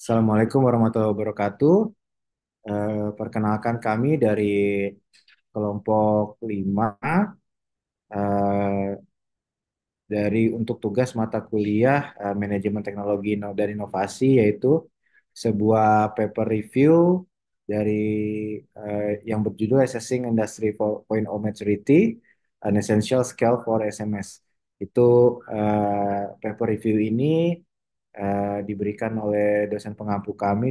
Assalamualaikum warahmatullahi wabarakatuh. Perkenalkan kami dari kelompok 5 eh, dari untuk tugas mata kuliah Manajemen Teknologi dan Inovasi, yaitu sebuah paper review dari yang berjudul Assessing Industry 4.0 Maturity, an Essential Skill for SMS. Itu paper review ini diberikan oleh dosen pengampu kami,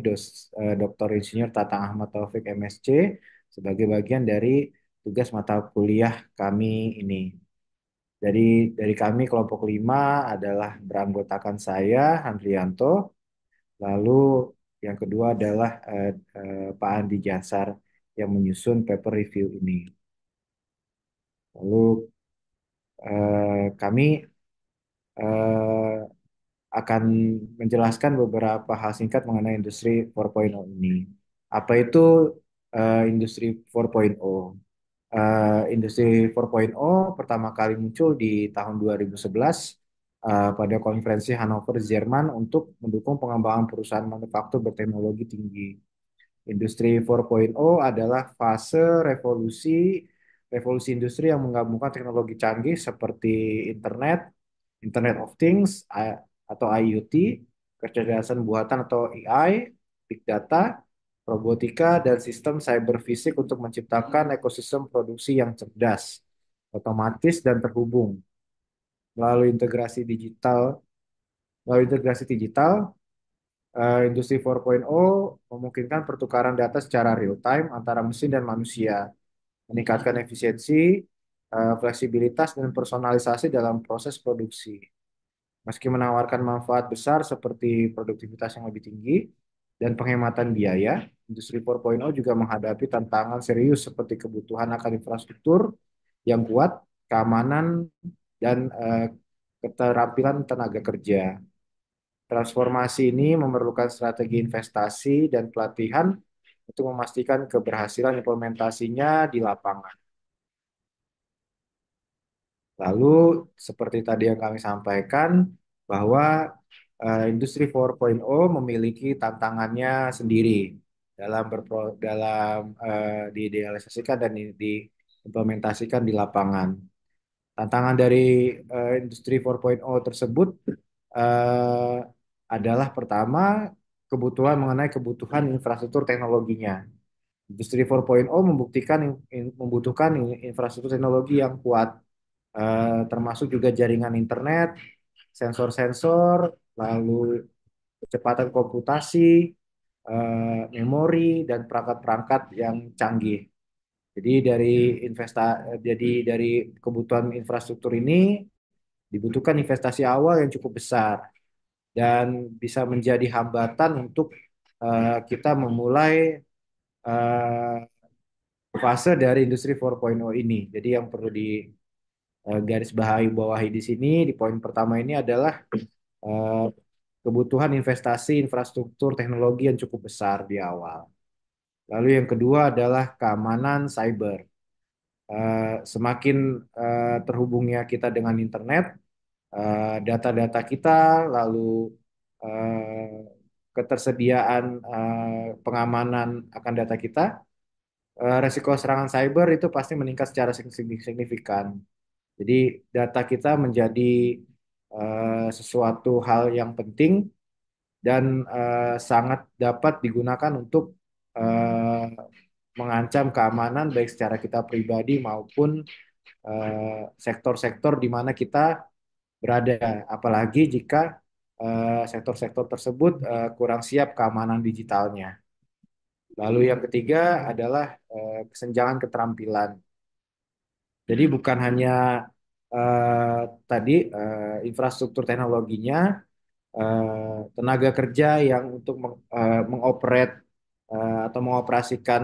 Dr. Insinyur Tatang Ahmad Taufik MSc, sebagai bagian dari tugas mata kuliah kami ini. Jadi dari kami kelompok 5 adalah beranggotakan saya, Handrianto, lalu yang kedua adalah Pak Andi Jasar yang menyusun paper review ini. Lalu kami eh, akan menjelaskan beberapa hal singkat mengenai industri 4.0 ini. Apa itu industri 4.0? Industri 4.0 pertama kali muncul di tahun 2011 pada konferensi Hannover, Jerman untuk mendukung pengembangan perusahaan manufaktur berteknologi tinggi. Industri 4.0 adalah fase revolusi revolusi industri yang menggabungkan teknologi canggih seperti internet, Internet of Things atau IoT, kecerdasan buatan atau AI, big data, robotika, dan sistem cyber fisik untuk menciptakan ekosistem produksi yang cerdas, otomatis, dan terhubung. Melalui integrasi digital, melalui integrasi digital, Industri 4.0 memungkinkan pertukaran data secara real time antara mesin dan manusia, meningkatkan efisiensi, fleksibilitas, dan personalisasi dalam proses produksi. Meski menawarkan manfaat besar seperti produktivitas yang lebih tinggi dan penghematan biaya, Industri 4.0 juga menghadapi tantangan serius seperti kebutuhan akan infrastruktur yang kuat, keamanan, dan keterampilan tenaga kerja. Transformasi ini memerlukan strategi investasi dan pelatihan untuk memastikan keberhasilan implementasinya di lapangan. Lalu, seperti tadi yang kami sampaikan, bahwa industri 4.0 memiliki tantangannya sendiri dalam diidealisasikan dan diimplementasikan di lapangan. Tantangan dari industri 4.0 tersebut eh, adalah pertama, kebutuhan infrastruktur teknologinya. Industri 4.0 membutuhkan infrastruktur teknologi yang kuat, termasuk juga jaringan internet, sensor-sensor, lalu kecepatan komputasi, memori, dan perangkat-perangkat yang canggih. Jadi dari kebutuhan infrastruktur ini dibutuhkan investasi awal yang cukup besar dan bisa menjadi hambatan untuk kita memulai eh, fase dari industri 4.0 ini. Jadi yang perlu di garis bawahi di sini di poin pertama ini adalah eh, kebutuhan investasi infrastruktur teknologi yang cukup besar di awal. Lalu yang kedua adalah keamanan cyber. Semakin terhubungnya kita dengan internet, data-data kita, lalu eh, ketersediaan pengamanan akan data kita, resiko serangan cyber itu pasti meningkat secara signifikan. Jadi data kita menjadi sesuatu hal yang penting dan sangat dapat digunakan untuk eh, mengancam keamanan baik secara kita pribadi maupun sektor-sektor di mana kita berada. Apalagi jika sektor-sektor tersebut kurang siap keamanan digitalnya. Lalu yang ketiga adalah kesenjangan keterampilan. Jadi bukan hanya eh, tadi infrastruktur teknologinya, tenaga kerja yang untuk mengoperate atau mengoperasikan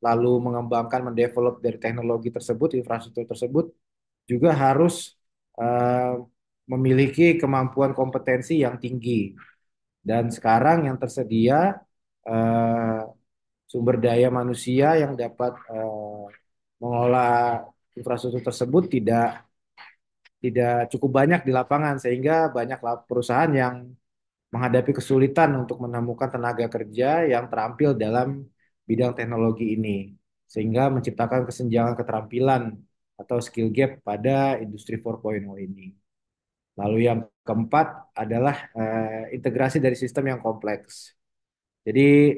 lalu mengembangkan, mendevelop dari teknologi tersebut, infrastruktur tersebut juga harus eh, memiliki kemampuan kompetensi yang tinggi. Dan sekarang yang tersedia eh, sumber daya manusia yang dapat mengolah infrastruktur tersebut tidak tidak cukup banyak di lapangan sehingga banyak perusahaan yang menghadapi kesulitan untuk menemukan tenaga kerja yang terampil dalam bidang teknologi ini, sehingga menciptakan kesenjangan keterampilan atau skill gap pada industri 4.0 ini. Lalu yang keempat adalah integrasi dari sistem yang kompleks. Jadi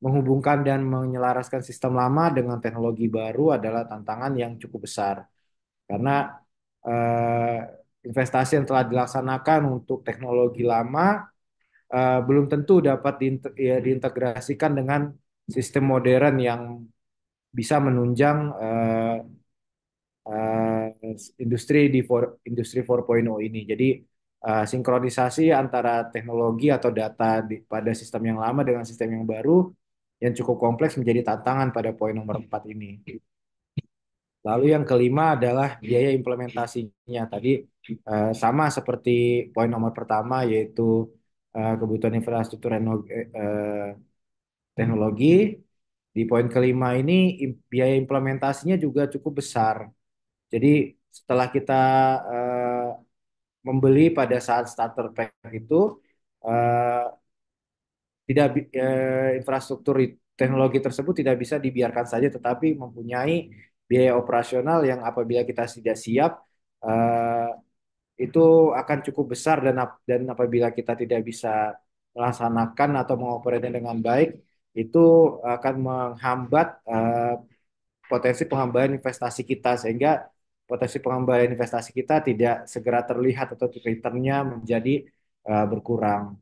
menghubungkan dan menyelaraskan sistem lama dengan teknologi baru adalah tantangan yang cukup besar karena eh, investasi yang telah dilaksanakan untuk teknologi lama belum tentu dapat ya, diintegrasikan dengan sistem modern yang bisa menunjang industri 4.0 ini. Jadi sinkronisasi antara teknologi atau data pada sistem yang lama dengan sistem yang baru yang cukup kompleks menjadi tantangan pada poin nomor 4 ini. Lalu yang kelima adalah biaya implementasinya. Tadi sama seperti poin nomor pertama yaitu kebutuhan infrastruktur teknologi. Di poin kelima ini biaya implementasinya juga cukup besar. Jadi setelah kita eh, membeli pada saat starter pack itu eh, tidak infrastruktur teknologi tersebut tidak bisa dibiarkan saja, tetapi mempunyai biaya operasional yang apabila kita tidak siap eh, itu akan cukup besar dan apabila kita tidak bisa melaksanakan atau mengoperasikan dengan baik itu akan menghambat potensi pengambilan investasi kita sehingga potensi pengambilan investasi kita tidak segera terlihat atau returnnya menjadi berkurang.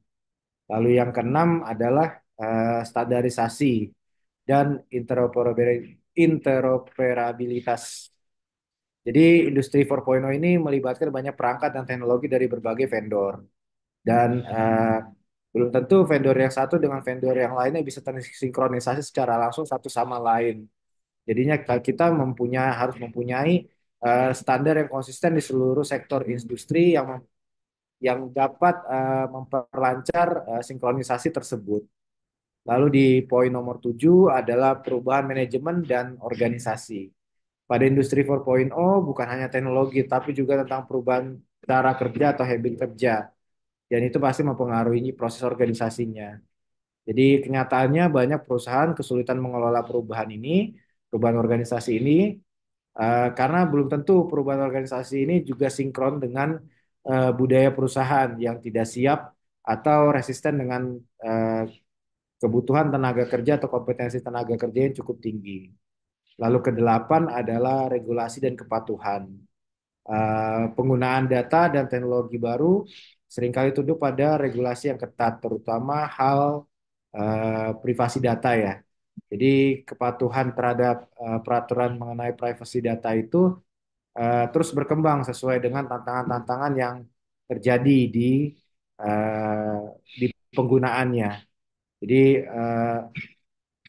Lalu yang keenam adalah standarisasi dan interoperabilitas. Jadi industri 4.0 ini melibatkan banyak perangkat dan teknologi dari berbagai vendor dan belum tentu vendor yang satu dengan vendor yang lainnya bisa tersinkronisasi secara langsung satu sama lain. Jadinya kita harus mempunyai standar yang konsisten di seluruh sektor industri yang dapat memperlancar sinkronisasi tersebut. Lalu di poin nomor 7 adalah perubahan manajemen dan organisasi. Pada industri 4.0 bukan hanya teknologi tapi juga tentang perubahan cara kerja atau habit kerja. Dan itu pasti mempengaruhi proses organisasinya. Jadi kenyataannya banyak perusahaan kesulitan mengelola perubahan organisasi ini, karena belum tentu perubahan organisasi ini juga sinkron dengan budaya perusahaan yang tidak siap atau resisten dengan eh, kebutuhan tenaga kerja atau kompetensi tenaga kerja yang cukup tinggi. Lalu kedelapan adalah regulasi dan kepatuhan. Penggunaan data dan teknologi baru seringkali tunduk pada regulasi yang ketat, terutama hal privasi data ya. Jadi kepatuhan terhadap peraturan mengenai privasi data itu terus berkembang sesuai dengan tantangan-tantangan yang terjadi uh, di penggunaannya. Jadi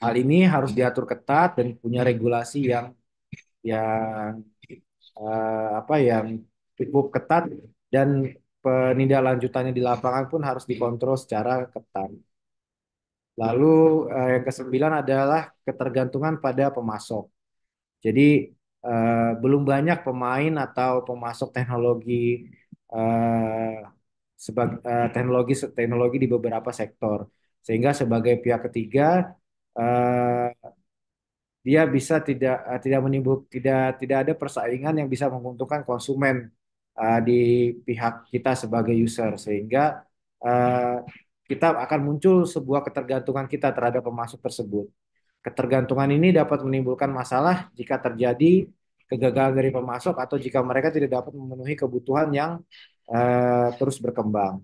hal ini harus diatur ketat dan punya regulasi yang yang cukup ketat dan penindaklanjutannya di lapangan pun harus dikontrol secara ketat. Lalu yang kesembilan adalah ketergantungan pada pemasok. Jadi belum banyak pemain atau pemasok teknologi eh, sebagai teknologi di beberapa sektor, sehingga sebagai pihak ketiga eh, dia bisa tidak menimbul tidak ada persaingan yang bisa menguntungkan konsumen di pihak kita sebagai user, sehingga eh, kita akan muncul sebuah ketergantungan kita terhadap pemasok tersebut. Ketergantungan ini dapat menimbulkan masalah jika terjadi kegagalan dari pemasok atau jika mereka tidak dapat memenuhi kebutuhan yang terus berkembang.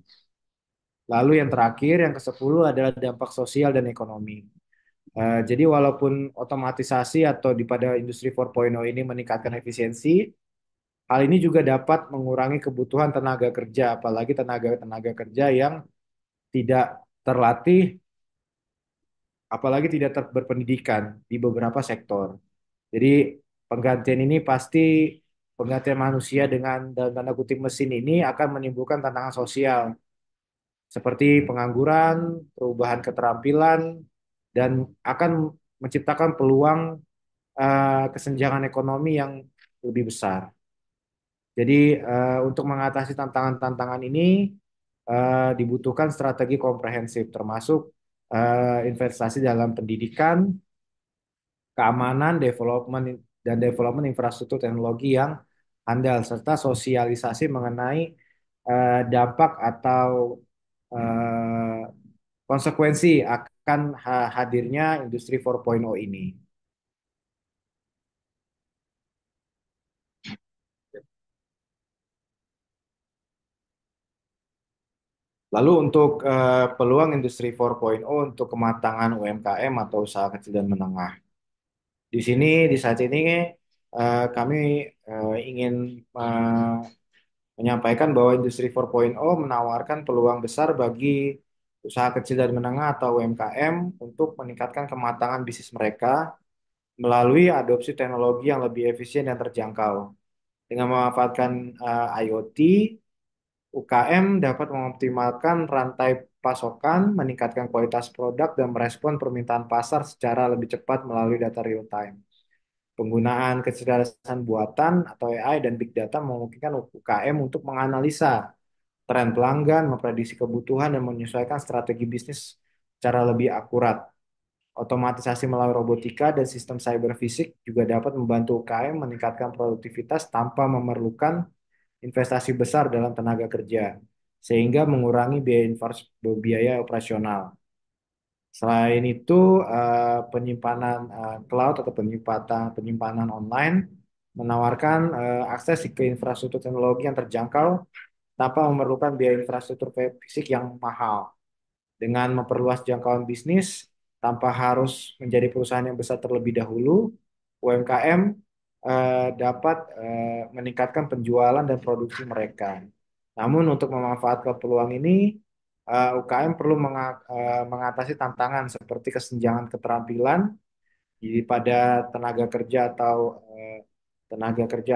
Lalu yang terakhir, yang ke-10 adalah dampak sosial dan ekonomi. Jadi walaupun otomatisasi atau pada industri 4.0 ini meningkatkan efisiensi, hal ini juga dapat mengurangi kebutuhan tenaga kerja, apalagi tenaga-tenaga kerja yang tidak terlatih, apalagi tidak berpendidikan di beberapa sektor. Jadi penggantian ini pasti penggantian manusia dengan dalam tanda kutip mesin ini akan menimbulkan tantangan sosial seperti pengangguran, perubahan keterampilan, dan akan menciptakan peluang kesenjangan ekonomi yang lebih besar. Jadi untuk mengatasi tantangan-tantangan ini, dibutuhkan strategi komprehensif, termasuk investasi dalam pendidikan, keamanan, development infrastruktur teknologi yang handal, serta sosialisasi mengenai dampak atau eh, konsekuensi akan hadirnya industri 4.0 ini. Lalu untuk peluang industri 4.0 untuk kematangan UMKM atau usaha kecil dan menengah. Di sini, di saat ini kami ingin eh, menyampaikan bahwa industri 4.0 menawarkan peluang besar bagi usaha kecil dan menengah atau UMKM untuk meningkatkan kematangan bisnis mereka melalui adopsi teknologi yang lebih efisien dan terjangkau. Dengan memanfaatkan IoT, UKM dapat mengoptimalkan rantai pasokan, meningkatkan kualitas produk, dan merespon permintaan pasar secara lebih cepat melalui data real time. Penggunaan kecerdasan buatan atau AI dan big data memungkinkan UKM untuk menganalisa tren pelanggan, memprediksi kebutuhan, dan menyesuaikan strategi bisnis secara lebih akurat. Otomatisasi melalui robotika dan sistem cyber fisik juga dapat membantu UKM meningkatkan produktivitas tanpa memerlukan investasi besar dalam tenaga kerja, sehingga mengurangi biaya operasional. Selain itu, penyimpanan cloud atau penyimpanan online menawarkan akses ke infrastruktur teknologi yang terjangkau tanpa memerlukan biaya infrastruktur fisik yang mahal. Dengan memperluas jangkauan bisnis tanpa harus menjadi perusahaan yang besar terlebih dahulu, UMKM dapat meningkatkan penjualan dan produksi mereka. Namun untuk memanfaatkan peluang ini, UKM perlu mengatasi tantangan seperti kesenjangan keterampilan pada tenaga kerja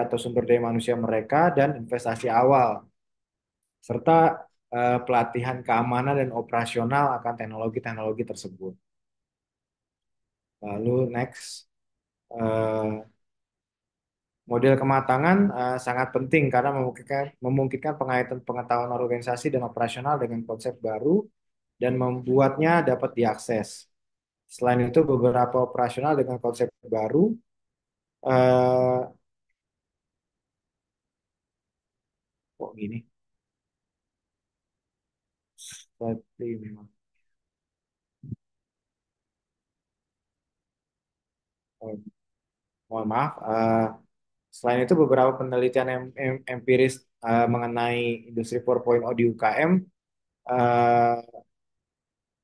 atau sumber daya manusia mereka dan investasi awal serta pelatihan keamanan dan operasional akan teknologi-teknologi tersebut. Lalu next, eh, model kematangan sangat penting karena memungkinkan pengaitan pengetahuan organisasi dan operasional dengan konsep baru dan membuatnya dapat diakses. Selain itu, beberapa operasional dengan konsep baru, eh, kok gini, seperti memang, oh, mohon maaf. Selain itu, beberapa penelitian empiris mengenai industri 4.0 di UKM eh,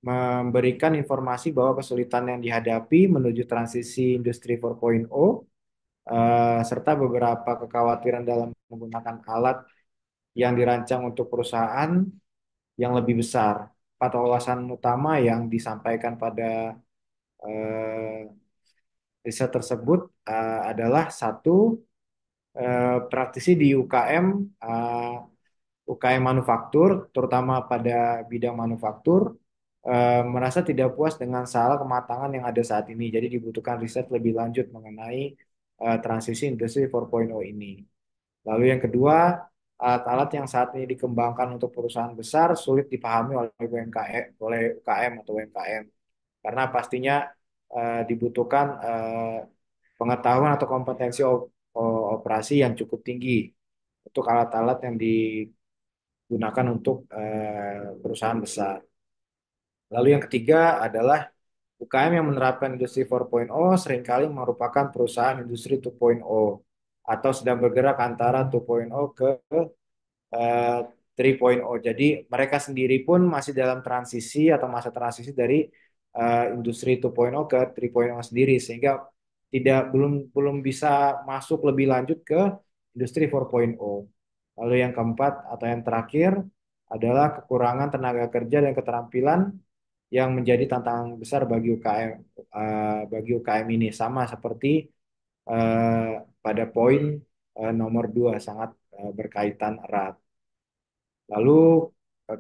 memberikan informasi bahwa kesulitan yang dihadapi menuju transisi industri 4.0 serta beberapa kekhawatiran dalam menggunakan alat yang dirancang untuk perusahaan yang lebih besar. Empat wawasan utama yang disampaikan pada eh, riset tersebut adalah satu, praktisi di UKM UKM manufaktur, terutama pada bidang manufaktur, merasa tidak puas dengan skala kematangan yang ada saat ini. Jadi dibutuhkan riset lebih lanjut mengenai transisi industri 4.0 ini. Lalu yang kedua, alat-alat yang saat ini dikembangkan untuk perusahaan besar sulit dipahami oleh UKM atau UMKM karena pastinya dibutuhkan pengetahuan atau kompetensi operasi yang cukup tinggi untuk alat-alat yang digunakan untuk perusahaan besar. Lalu yang ketiga adalah UKM yang menerapkan industri 4.0 seringkali merupakan perusahaan industri 2.0 atau sedang bergerak antara 2.0 ke 3.0. Jadi mereka sendiri pun masih dalam transisi atau masa transisi dari industri 2.0 ke 3.0 sendiri sehingga tidak belum belum bisa masuk lebih lanjut ke industri 4.0. Lalu yang keempat atau yang terakhir adalah kekurangan tenaga kerja dan keterampilan yang menjadi tantangan besar bagi UKM ini sama seperti eh, pada poin nomor dua sangat berkaitan erat. Lalu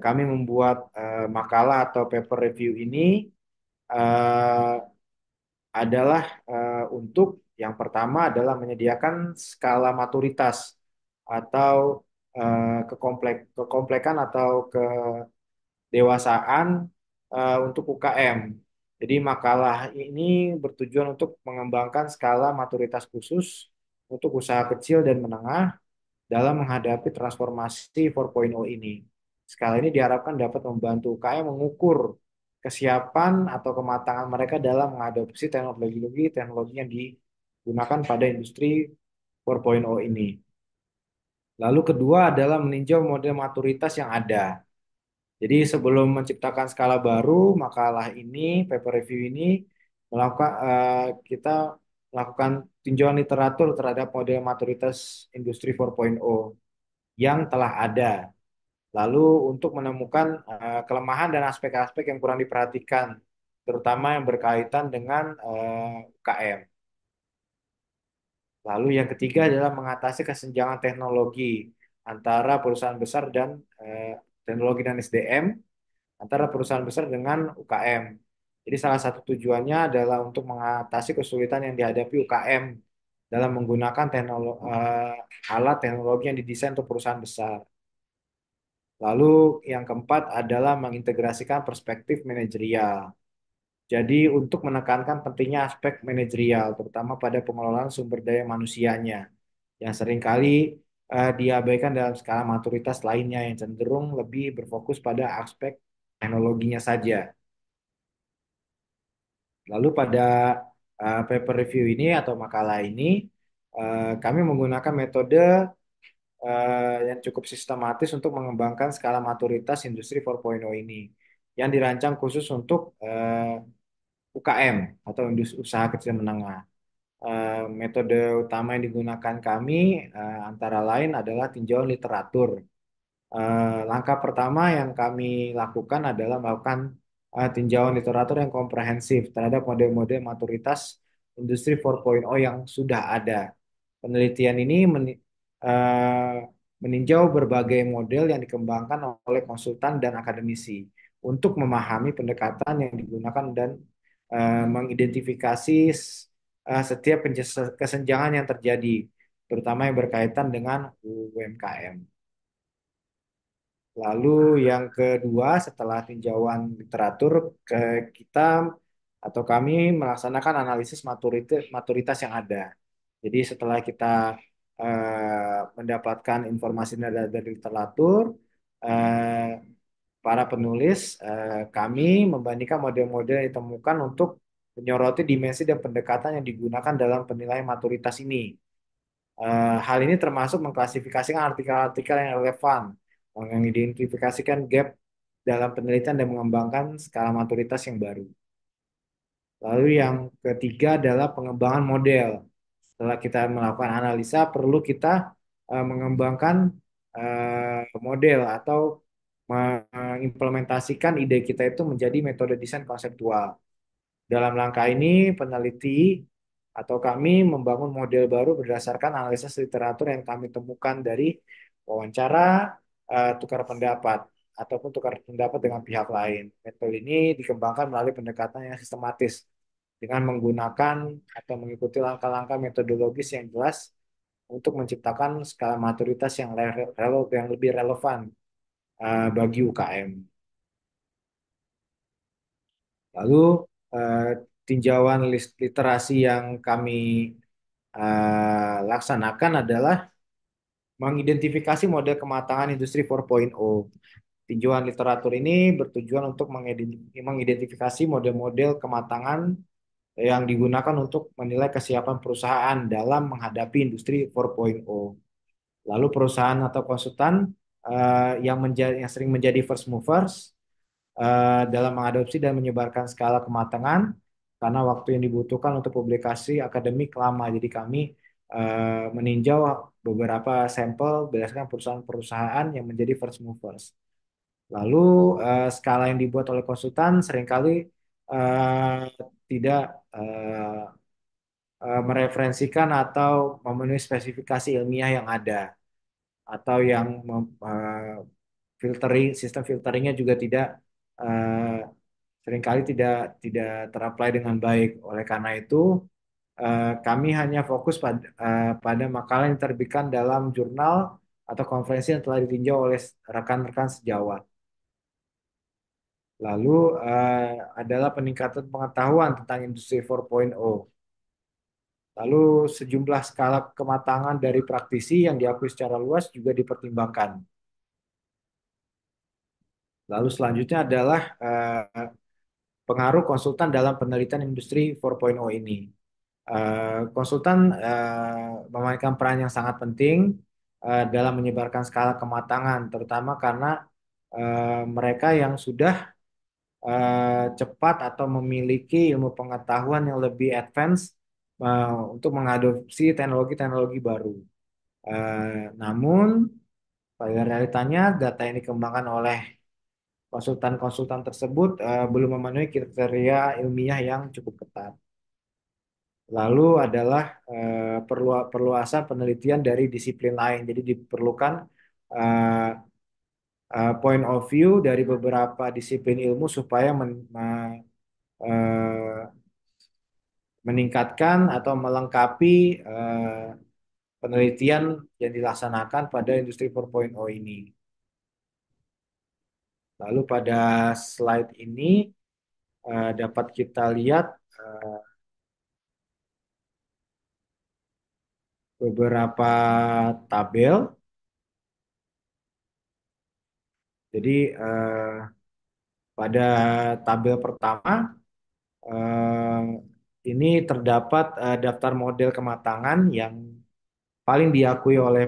kami membuat makalah atau paper review ini eh, adalah untuk yang pertama adalah menyediakan skala maturitas atau kekomplekan atau kedewasaan untuk UKM. Jadi makalah ini bertujuan untuk mengembangkan skala maturitas khusus untuk usaha kecil dan menengah dalam menghadapi transformasi 4.0 ini. Skala ini diharapkan dapat membantu UKM mengukur kesiapan atau kematangan mereka dalam mengadopsi teknologi yang digunakan pada industri 4.0 ini. Lalu kedua adalah meninjau model maturitas yang ada. Jadi sebelum menciptakan skala baru, makalah ini, paper review ini kita melakukan tinjauan literatur terhadap model maturitas industri 4.0 yang telah ada. Lalu untuk menemukan kelemahan dan aspek-aspek yang kurang diperhatikan, terutama yang berkaitan dengan UKM. Lalu yang ketiga adalah mengatasi kesenjangan teknologi antara perusahaan besar dan teknologi dan SDM, antara perusahaan besar dengan UKM. Jadi salah satu tujuannya adalah untuk mengatasi kesulitan yang dihadapi UKM dalam menggunakan alat teknologi yang didesain untuk perusahaan besar. Lalu yang keempat adalah mengintegrasikan perspektif manajerial. Jadi untuk menekankan pentingnya aspek manajerial, terutama pada pengelolaan sumber daya manusianya, yang seringkali diabaikan dalam skala maturitas lainnya yang cenderung lebih berfokus pada aspek teknologinya saja. Lalu pada paper review ini atau makalah ini, kami menggunakan metode yang cukup sistematis untuk mengembangkan skala maturitas industri 4.0 ini, yang dirancang khusus untuk UKM atau industri usaha kecil menengah. Metode utama yang digunakan kami antara lain adalah tinjauan literatur. Langkah pertama yang kami lakukan adalah melakukan tinjauan literatur yang komprehensif terhadap model-model maturitas industri 4.0 yang sudah ada. Penelitian ini eh, meninjau berbagai model yang dikembangkan oleh konsultan dan akademisi untuk memahami pendekatan yang digunakan dan mengidentifikasi setiap kesenjangan yang terjadi, terutama yang berkaitan dengan UMKM. Lalu yang kedua, setelah tinjauan literatur, kita atau kami melaksanakan analisis maturitas yang ada. Jadi setelah kita mendapatkan informasi dari literatur, eh, para penulis, kami membandingkan model-model yang ditemukan untuk menyoroti dimensi dan pendekatan yang digunakan dalam penilaian maturitas ini. Hal ini termasuk mengklasifikasikan artikel-artikel yang relevan, mengidentifikasikan gap dalam penelitian dan mengembangkan skala maturitas yang baru. Lalu yang ketiga adalah pengembangan model. Setelah kita melakukan analisa, perlu kita mengembangkan model atau mengimplementasikan ide kita itu menjadi metode desain konseptual. Dalam langkah ini, peneliti atau kami membangun model baru berdasarkan analisis literatur yang kami temukan dari wawancara, tukar pendapat, ataupun tukar pendapat dengan pihak lain. Metode ini dikembangkan melalui pendekatan yang sistematis dengan menggunakan atau mengikuti langkah-langkah metodologis yang jelas untuk menciptakan skala maturitas yang lebih relevan bagi UKM. Lalu eh, tinjauan literasi yang kami laksanakan adalah mengidentifikasi model kematangan industri 4.0. Tinjauan literatur ini bertujuan untuk mengidentifikasi model-model kematangan yang digunakan untuk menilai kesiapan perusahaan dalam menghadapi industri 4.0. Lalu perusahaan atau konsultan yang sering menjadi first movers dalam mengadopsi dan menyebarkan skala kematangan karena waktu yang dibutuhkan untuk publikasi akademik lama. Jadi kami meninjau beberapa sampel berdasarkan perusahaan-perusahaan yang menjadi first movers. Lalu skala yang dibuat oleh konsultan seringkali eh, tidak mereferensikan atau memenuhi spesifikasi ilmiah yang ada atau yang sistem filteringnya juga tidak eh, seringkali tidak tidak terapply dengan baik. Oleh karena itu, kami hanya fokus pada makalah yang diterbitkan dalam jurnal atau konferensi yang telah ditinjau oleh rekan-rekan sejawat. Lalu adalah peningkatan pengetahuan tentang industri 4.0. Lalu sejumlah skala kematangan dari praktisi yang diakui secara luas juga dipertimbangkan. Lalu selanjutnya adalah pengaruh konsultan dalam penelitian industri 4.0 ini. Konsultan memainkan peran yang sangat penting dalam menyebarkan skala kematangan, terutama karena mereka yang sudah cepat atau memiliki ilmu pengetahuan yang lebih advance untuk mengadopsi teknologi-teknologi baru. Namun, pada realitanya data yang dikembangkan oleh konsultan-konsultan tersebut belum memenuhi kriteria ilmiah yang cukup ketat. Lalu adalah perluasan penelitian dari disiplin lain. Jadi diperlukan eh, point of view dari beberapa disiplin ilmu supaya eh, meningkatkan atau melengkapi penelitian yang dilaksanakan pada industri 4.0 ini. Lalu pada slide ini dapat kita lihat beberapa tabel. Jadi pada tabel pertama eh, ini terdapat daftar model kematangan yang paling diakui oleh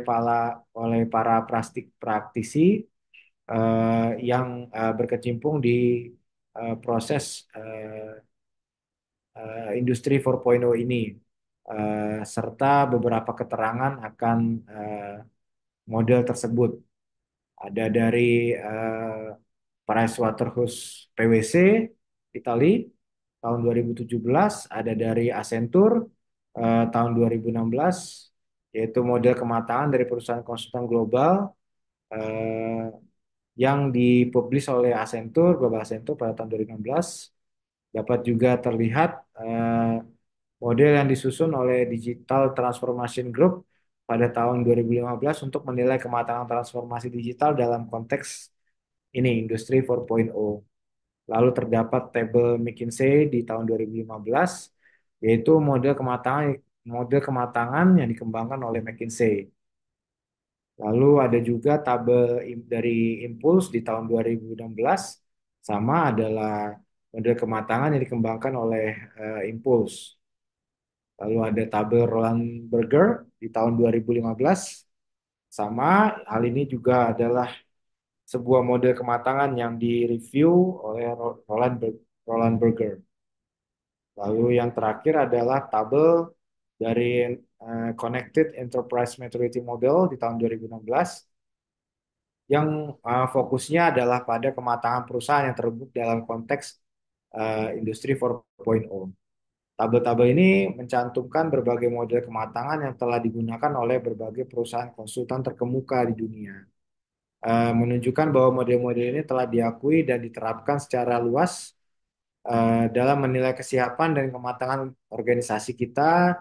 para praktisi yang berkecimpung di proses industri 4.0 ini serta beberapa keterangan akan model tersebut. Ada dari Pricewaterhouse PwC Itali tahun 2017, ada dari Accenture tahun 2016, yaitu model kematangan dari perusahaan konsultan global eh, yang dipublish oleh Accenture, Global Accenture pada tahun 2016. Dapat juga terlihat model yang disusun oleh Digital Transformation Group pada tahun 2015 untuk menilai kematangan transformasi digital dalam konteks ini industri 4.0. Lalu terdapat tabel McKinsey di tahun 2015 yaitu model kematangan yang dikembangkan oleh McKinsey. Lalu ada juga tabel dari Impulse di tahun 2016 sama adalah model kematangan yang dikembangkan oleh Impulse. Lalu ada tabel Roland Berger di tahun 2015 sama hal ini juga adalah sebuah model kematangan yang direview oleh Roland Berger. Lalu yang terakhir adalah tabel dari Connected Enterprise Maturity Model di tahun 2016 yang fokusnya adalah pada kematangan perusahaan yang terbentuk dalam konteks industri 4.0. Tabel-tabel ini mencantumkan berbagai model kematangan yang telah digunakan oleh berbagai perusahaan konsultan terkemuka di dunia. Menunjukkan bahwa model-model ini telah diakui dan diterapkan secara luas dalam menilai kesiapan dan kematangan organisasi kita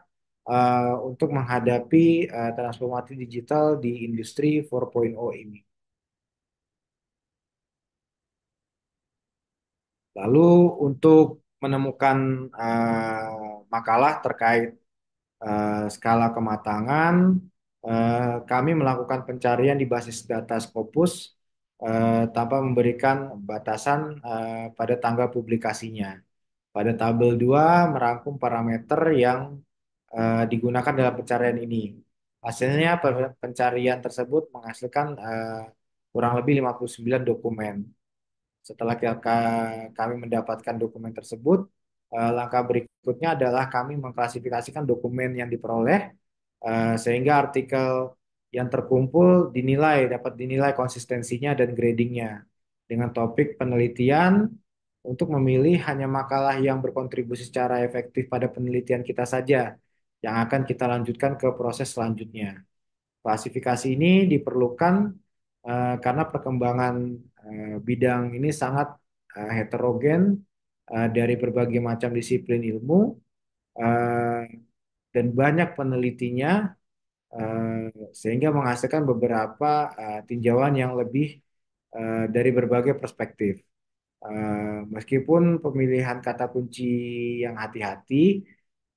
untuk menghadapi transformasi digital di industri 4.0 ini. Lalu untuk menemukan makalah terkait skala kematangan, kami melakukan pencarian di basis data Scopus tanpa memberikan batasan pada tanggal publikasinya. Pada tabel 2 merangkum parameter yang digunakan dalam pencarian ini. Hasilnya pencarian tersebut menghasilkan kurang lebih 59 dokumen. Setelah kami mendapatkan dokumen tersebut, langkah berikutnya adalah kami mengklasifikasikan dokumen yang diperoleh sehingga artikel yang terkumpul dapat dinilai konsistensinya dan gradingnya dengan topik penelitian untuk memilih hanya makalah yang berkontribusi secara efektif pada penelitian kita saja yang akan kita lanjutkan ke proses selanjutnya. Klasifikasi ini diperlukan karena perkembangan bidang ini sangat heterogen dari berbagai macam disiplin ilmu eh, dan banyak penelitinya sehingga menghasilkan beberapa tinjauan yang lebih dari berbagai perspektif. Meskipun pemilihan kata kunci yang hati-hati,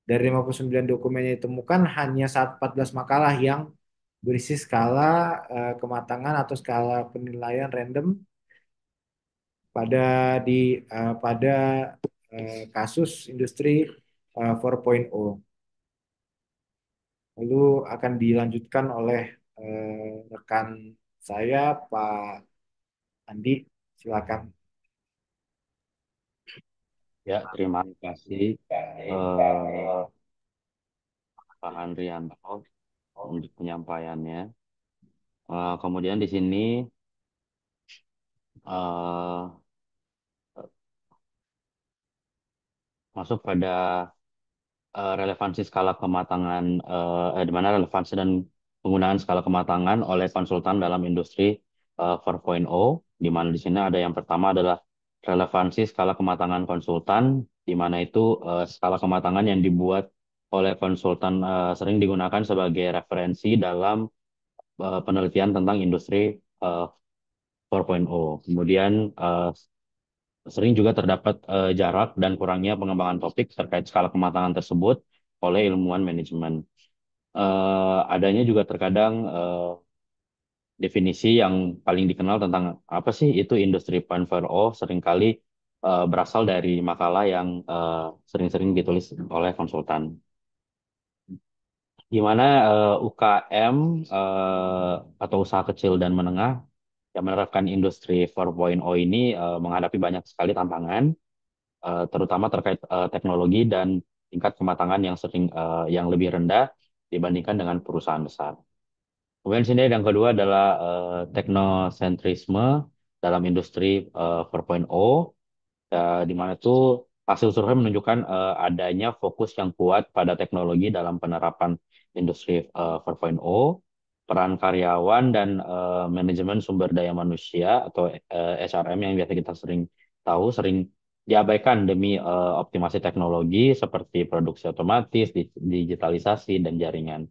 dari 59 dokumen yang ditemukan hanya 14 makalah yang berisi skala kematangan atau skala penilaian random pada pada kasus industri 4.0. Lalu akan dilanjutkan oleh rekan saya, Pak Andi. Silakan. Ya, terima kasih eh, Pak Andrianto untuk penyampaiannya. Kemudian di sini eh, masuk pada relevansi skala kematangan, di mana relevansi dan penggunaan skala kematangan oleh konsultan dalam industri 4.0, di mana di sini ada yang pertama adalah relevansi skala kematangan konsultan, di mana itu skala kematangan yang dibuat oleh konsultan sering digunakan sebagai referensi dalam penelitian tentang industri 4.0. Kemudian sering juga terdapat jarak dan kurangnya pengembangan topik terkait skala kematangan tersebut oleh ilmuwan manajemen. Adanya juga terkadang definisi yang paling dikenal tentang apa sih itu industri 4.0 seringkali berasal dari makalah yang sering-sering ditulis oleh konsultan. Di mana UKM atau usaha kecil dan menengah yang menerapkan industri 4.0 ini menghadapi banyak sekali tantangan, terutama terkait teknologi dan tingkat kematangan yang yang lebih rendah dibandingkan dengan perusahaan besar. Kemudian sini yang kedua adalah teknosentrisme dalam industri 4.0, di mana itu hasil survei menunjukkan adanya fokus yang kuat pada teknologi dalam penerapan industri 4.0, peran karyawan dan manajemen sumber daya manusia atau SRM yang biasa kita sering tahu sering diabaikan demi optimasi teknologi seperti produksi otomatis, digitalisasi dan jaringan.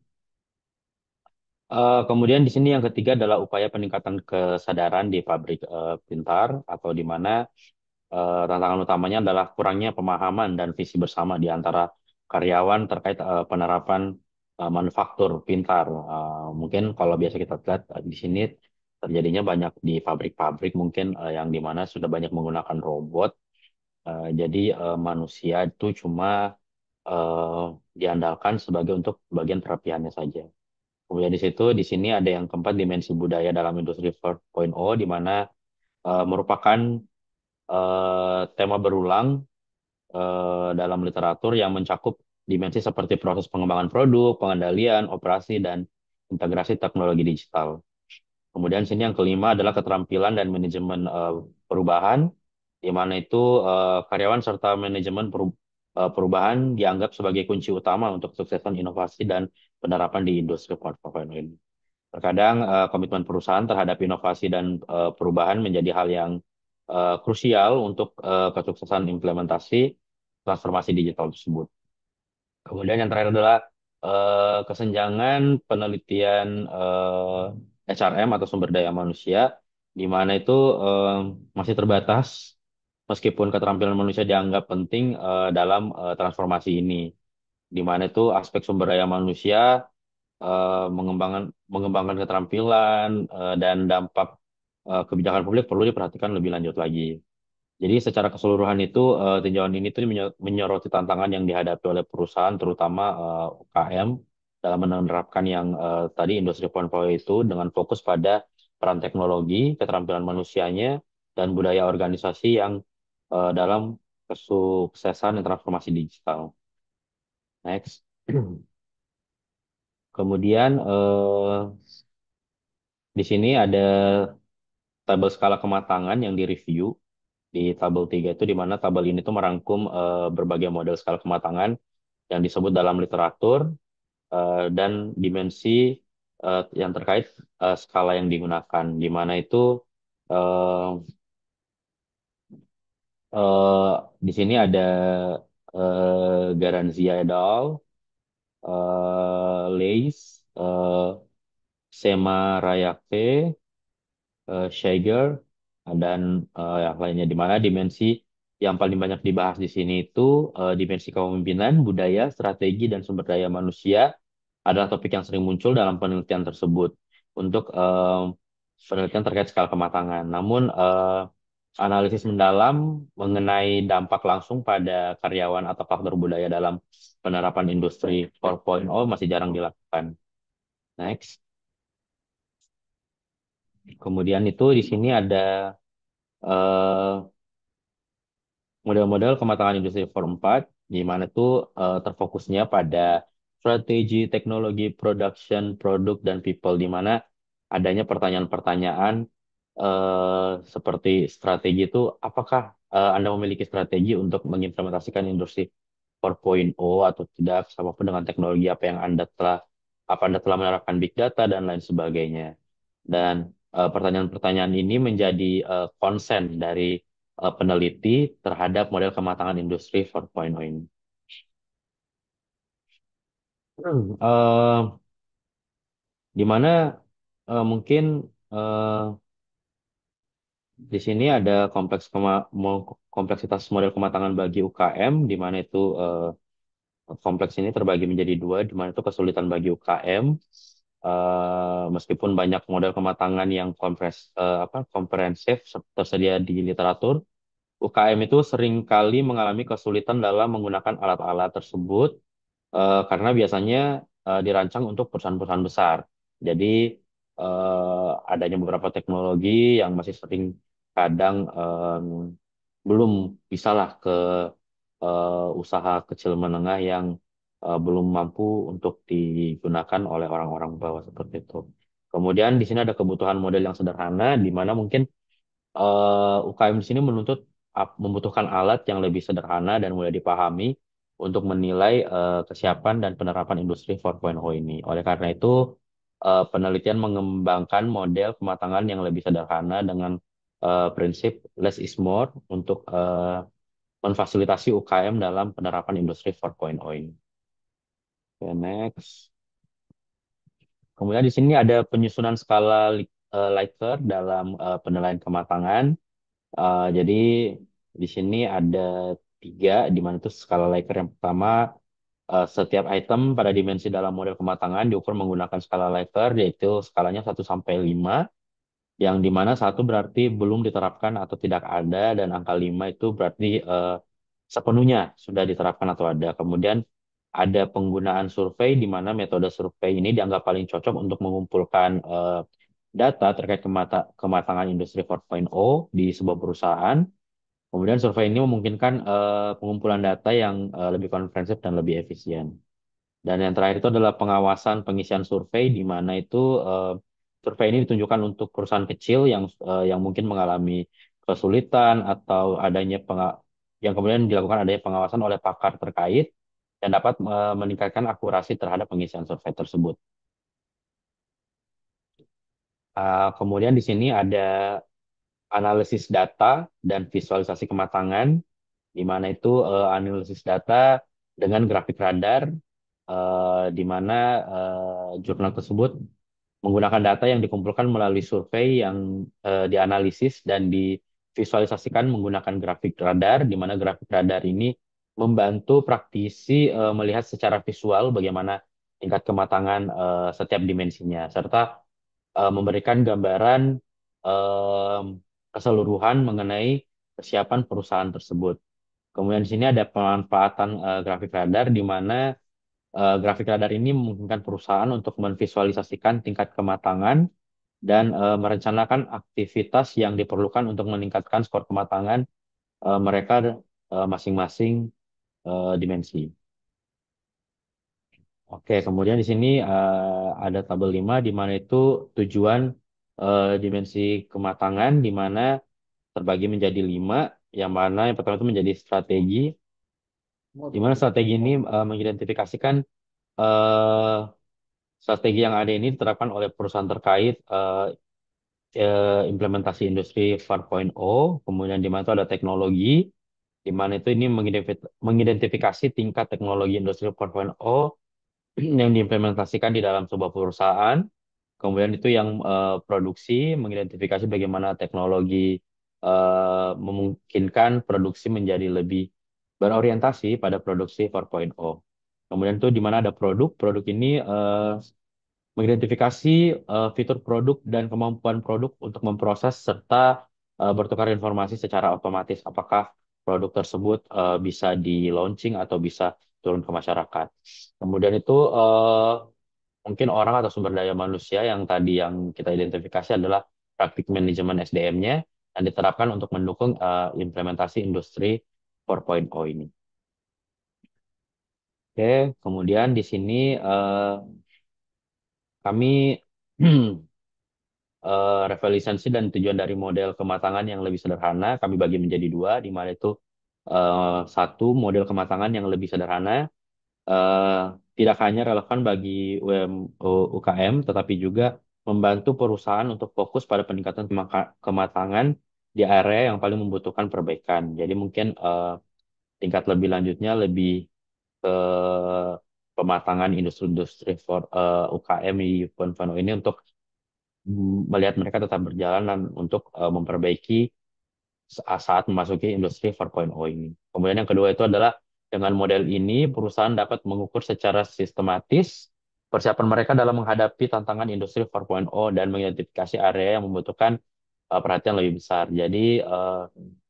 Kemudian di sini yang ketiga adalah upaya peningkatan kesadaran di pabrik pintar atau di mana tantangan utamanya adalah kurangnya pemahaman dan visi bersama di antara karyawan terkait penerapan manufaktur pintar. Mungkin kalau biasa kita lihat di sini terjadinya banyak di pabrik-pabrik mungkin yang di mana sudah banyak menggunakan robot. Jadi manusia itu cuma eh, diandalkan sebagai untuk bagian perapiannya saja. Kemudian di sini ada yang keempat dimensi budaya dalam industri 4.0 di mana merupakan tema berulang dalam literatur yang mencakup dimensi seperti proses pengembangan produk, pengendalian, operasi, dan integrasi teknologi digital. Kemudian sini yang kelima adalah keterampilan dan manajemen perubahan, di mana itu karyawan serta manajemen perubahan dianggap sebagai kunci utama untuk kesuksesan inovasi dan penerapan di industri 4.0 ini. Terkadang komitmen perusahaan terhadap inovasi dan perubahan menjadi hal yang krusial untuk kesuksesan implementasi transformasi digital tersebut. Kemudian yang terakhir adalah kesenjangan penelitian HRM atau sumber daya manusia, di mana itu masih terbatas meskipun keterampilan manusia dianggap penting dalam transformasi ini, di mana itu aspek sumber daya manusia mengembangkan keterampilan dan dampak kebijakan publik perlu diperhatikan lebih lanjut lagi. Jadi secara keseluruhan itu tinjauan ini tuh menyoroti tantangan yang dihadapi oleh perusahaan terutama UKM dalam menerapkan yang tadi industri 4.0 itu dengan fokus pada peran teknologi, keterampilan manusianya, dan budaya organisasi yang dalam kesuksesan dan transformasi digital. Next. Kemudian di sini ada tabel skala kematangan yang direview di tabel 3 itu di mana tabel ini tuh merangkum berbagai model skala kematangan yang disebut dalam literatur dan dimensi yang terkait skala yang digunakan di mana itu eh, eh, di sini ada Garanzia et al, Leis eh, Sema Rayakte, Scheiger, dan yang lainnya, di mana dimensi yang paling banyak dibahas di sini itu dimensi kepemimpinan, budaya, strategi, dan sumber daya manusia adalah topik yang sering muncul dalam penelitian tersebut untuk penelitian terkait skala kematangan. Namun, analisis mendalam mengenai dampak langsung pada karyawan atau faktor budaya dalam penerapan industri 4.0 masih jarang dilakukan. Next. Kemudian itu di sini ada eh, model-model kematangan industri 4.4 di mana itu terfokusnya pada strategi, teknologi, production, produk, dan people, di mana adanya pertanyaan-pertanyaan seperti strategi itu, apakah Anda memiliki strategi untuk mengimplementasikan industri 4.0 atau tidak, sama pun dengan teknologi apa yang apa Anda telah menerapkan big data dan lain sebagainya. Dan pertanyaan-pertanyaan ini menjadi konsen dari peneliti terhadap model kematangan industri 4.0 ini. Eh, di mana mungkin eh, di sini ada kompleksitas model kematangan bagi UKM, di mana itu kompleks ini terbagi menjadi dua, di mana itu kesulitan bagi UKM. Meskipun banyak model kematangan yang komprehensif tersedia di literatur, UKM itu seringkali mengalami kesulitan dalam menggunakan alat-alat tersebut karena biasanya dirancang untuk perusahaan-perusahaan besar. Jadi adanya beberapa teknologi yang masih sering kadang belum bisalah ke usaha kecil menengah yang belum mampu untuk digunakan oleh orang-orang bawah seperti itu. Kemudian di sini ada kebutuhan model yang sederhana, di mana mungkin UKM di sini membutuhkan alat yang lebih sederhana dan mudah dipahami untuk menilai kesiapan dan penerapan industri 4.0 ini. Oleh karena itu, penelitian mengembangkan model kematangan yang lebih sederhana dengan prinsip less is more untuk memfasilitasi UKM dalam penerapan industri 4.0 ini. Oke, next. Kemudian di sini ada penyusunan skala Likert dalam penilaian kematangan. Jadi di sini ada tiga, di mana itu skala Likert yang pertama, setiap item pada dimensi dalam model kematangan diukur menggunakan skala Likert, yaitu skalanya 1 sampai 5, yang di mana 1 berarti belum diterapkan atau tidak ada, dan angka 5 itu berarti sepenuhnya sudah diterapkan atau ada. Kemudian ada penggunaan survei, di mana metode survei ini dianggap paling cocok untuk mengumpulkan data terkait kematangan industri 4.0 di sebuah perusahaan. Kemudian survei ini memungkinkan pengumpulan data yang lebih komprehensif dan lebih efisien. Dan yang terakhir itu adalah pengawasan pengisian survei, di mana itu survei ini ditunjukkan untuk perusahaan kecil yang mungkin mengalami kesulitan atau yang kemudian dilakukan adanya pengawasan oleh pakar terkait dan dapat meningkatkan akurasi terhadap pengisian survei tersebut. Kemudian di sini ada analisis data dan visualisasi kematangan, di mana itu analisis data dengan grafik radar, di mana jurnal tersebut menggunakan data yang dikumpulkan melalui survei yang dianalisis dan divisualisasikan menggunakan grafik radar, di mana grafik radar ini membantu praktisi melihat secara visual bagaimana tingkat kematangan setiap dimensinya, serta memberikan gambaran eh, keseluruhan mengenai kesiapan perusahaan tersebut. Kemudian di sini ada pemanfaatan grafik radar, di mana grafik radar ini memungkinkan perusahaan untuk memvisualisasikan tingkat kematangan dan merencanakan aktivitas yang diperlukan untuk meningkatkan skor kematangan mereka masing-masing dimensi. Oke, kemudian di sini ada tabel 5, di mana itu tujuan dimensi kematangan, di mana terbagi menjadi 5, yang mana yang pertama itu menjadi strategi, di mana strategi ini mengidentifikasikan eh, strategi yang ada ini diterapkan oleh perusahaan terkait implementasi industri 4.0, kemudian di mana itu ada teknologi, di mana itu ini mengidentifikasi tingkat teknologi industri 4.0, yang diimplementasikan di dalam sebuah perusahaan. Kemudian itu yang produksi, mengidentifikasi bagaimana teknologi memungkinkan produksi menjadi lebih berorientasi pada produksi 4.0. Kemudian itu di mana ada produk, produk ini mengidentifikasi fitur produk dan kemampuan produk untuk memproses serta bertukar informasi secara otomatis. Apakah produk tersebut bisa di launching atau bisa turun ke masyarakat. Kemudian itu mungkin orang atau sumber daya manusia yang tadi yang kita identifikasi adalah praktik manajemen SDM-nya dan diterapkan untuk mendukung implementasi industri 4.0 ini. Oke, kemudian di sini kami revaluasi dan tujuan dari model kematangan yang lebih sederhana kami bagi menjadi dua, di mana itu satu model kematangan yang lebih sederhana eh, tidak hanya relevan bagi UKM, tetapi juga membantu perusahaan untuk fokus pada peningkatan kematangan di area yang paling membutuhkan perbaikan. Jadi mungkin tingkat lebih lanjutnya lebih ke pematangan industri-industri for UKM di Pontianak ini untuk melihat mereka tetap berjalan dan untuk memperbaiki saat memasuki industri 4.0 ini. Kemudian yang kedua itu adalah dengan model ini perusahaan dapat mengukur secara sistematis persiapan mereka dalam menghadapi tantangan industri 4.0 dan mengidentifikasi area yang membutuhkan perhatian lebih besar. Jadi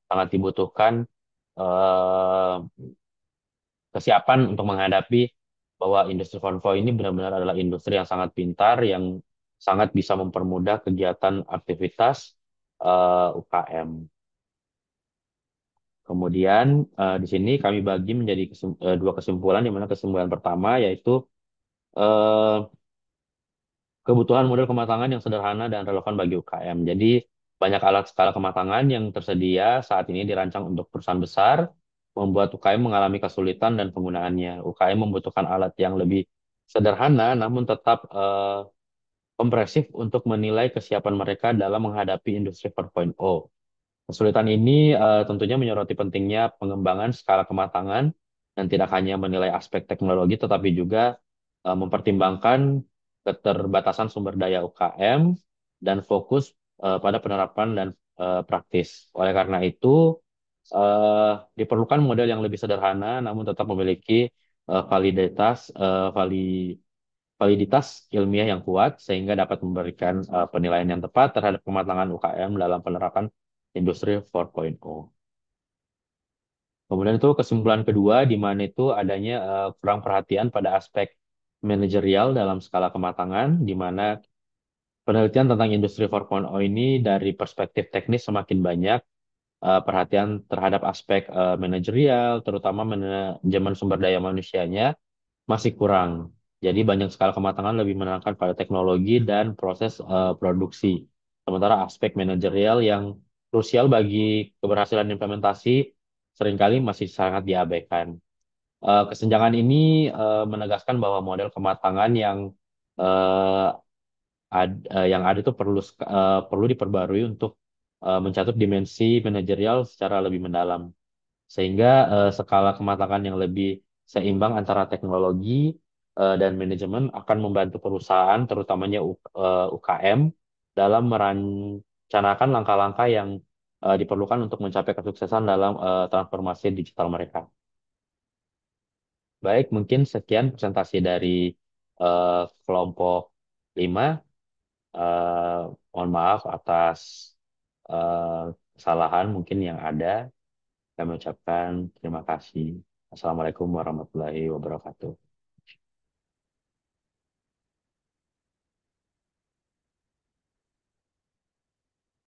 sangat dibutuhkan eh, kesiapan untuk menghadapi bahwa industri 4.0 ini benar-benar adalah industri yang sangat pintar, yang sangat bisa mempermudah kegiatan aktivitas UKM. Kemudian di sini kami bagi menjadi dua kesimpulan, di mana kesimpulan pertama yaitu eh, kebutuhan model kematangan yang sederhana dan relevan bagi UKM. Jadi banyak alat skala kematangan yang tersedia saat ini dirancang untuk perusahaan besar, membuat UKM mengalami kesulitan dan penggunaannya. UKM membutuhkan alat yang lebih sederhana namun tetap kompresif untuk menilai kesiapan mereka dalam menghadapi industri 4.0. Kesulitan ini tentunya menyoroti pentingnya pengembangan skala kematangan dan tidak hanya menilai aspek teknologi, tetapi juga mempertimbangkan keterbatasan sumber daya UKM dan fokus pada penerapan dan praktis. Oleh karena itu, diperlukan model yang lebih sederhana, namun tetap memiliki validitas ilmiah yang kuat, sehingga dapat memberikan penilaian yang tepat terhadap kematangan UKM dalam penerapan industri 4.0. Kemudian itu kesimpulan kedua, di mana itu adanya kurang perhatian pada aspek manajerial dalam skala kematangan, di mana penelitian tentang industri 4.0 ini dari perspektif teknis semakin banyak, perhatian terhadap aspek manajerial, terutama manajemen sumber daya manusianya, masih kurang. Jadi banyak skala kematangan lebih menekankan pada teknologi dan proses produksi. Sementara aspek manajerial yang krusial bagi keberhasilan implementasi seringkali masih sangat diabaikan. Kesenjangan ini menegaskan bahwa model kematangan eh, yang ada itu perlu diperbarui untuk mencakup dimensi manajerial secara lebih mendalam sehingga skala kematangan yang lebih seimbang antara teknologi dan manajemen akan membantu perusahaan, terutamanya UKM, dalam merencanakan langkah-langkah yang diperlukan untuk mencapai kesuksesan dalam transformasi digital mereka. Baik, mungkin sekian presentasi dari kelompok 5. Eh, Mohon maaf atas eh, kesalahan mungkin yang ada. Kami ucapkan terima kasih. Assalamualaikum warahmatullahi wabarakatuh.